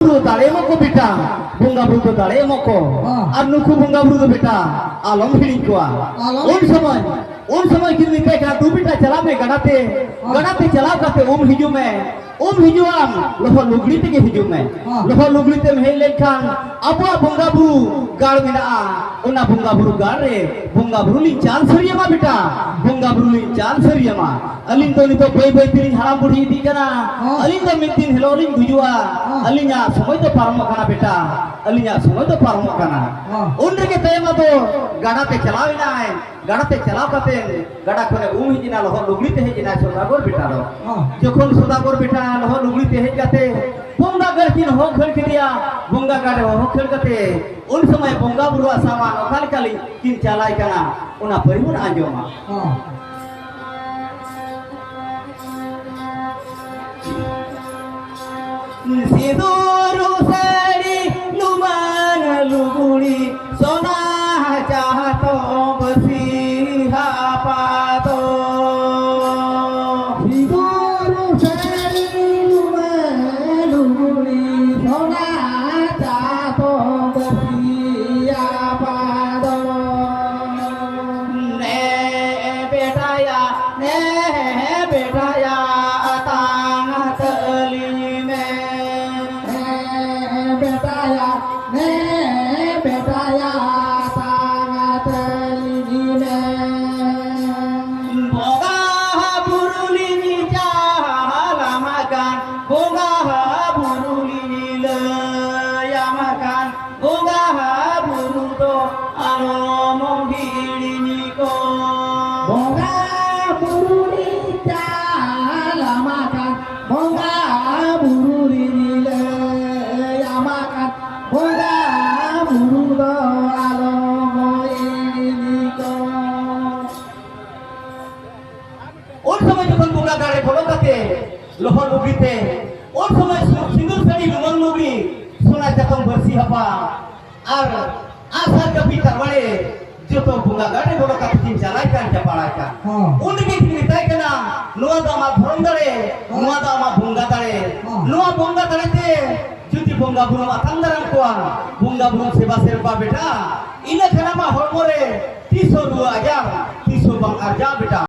tu dare moko beta bunga buru tu dare moko ar nuku bunga buru tu beta alom hiling kuah un समय कितनी पे क्या तू बेटा चला में गड़ाते चला करते हिजुआम लोहो लुगड़ी ते के हिजुम में लोहो लुगड़ी ते में लेखान अबो bunga buru गाड़ में ना उना bunga buru गाड़ रे bunga buru ली चाल सरिया मा बेटा bunga buru ली चाल सरिया मा अलिंग तो नहीं तो बाई तिरिंग हराम बुढ़ी दी कना अलिंग तो मिंटिन हिलोरिंग गुजुआ अलिंगा समय तो पारम कना बेटा अलिंगा समय तो पारम कना उन रे के तयमा तो गड़ाते चलावे ना है गड़ाते चलाव करते गड़ा कोने हिजिना लोहो लुगड़ी ते हिजिना सदागोर बेटा लो जखन सदागोर बेटा लोहो लुगड़ी ते हिज जाते bunga garkin ho khel kidia bunga gare ho khel kate un समय bunga buru saman okal kali kin chalai kana una parimun anjoma Siduru sari luman luguri sona chahato basi hapato Siduru sari luman luguri sona chahato basi hapato ne beta ya atang teli लोहो लुगड़ी ते और समय सिंदूर सड़ी लुमन लुगड़ी सोना जतम बरसी हपा और आसार कपी करवाड़े जो तो बुंगा गाड़े बोलो का तीन चलाई का जपाड़ा का उनके किताई के ना नुआ दामा धरम दड़े नुआ दामा बुंगा दड़े ते जुती बुंगा बुरु माथंदरम कोआ बुंगा बुरु सेवा सेरपा बेटा इने खना मा होमोरे 300 रुआ आजा 300 बंग आजा बेटा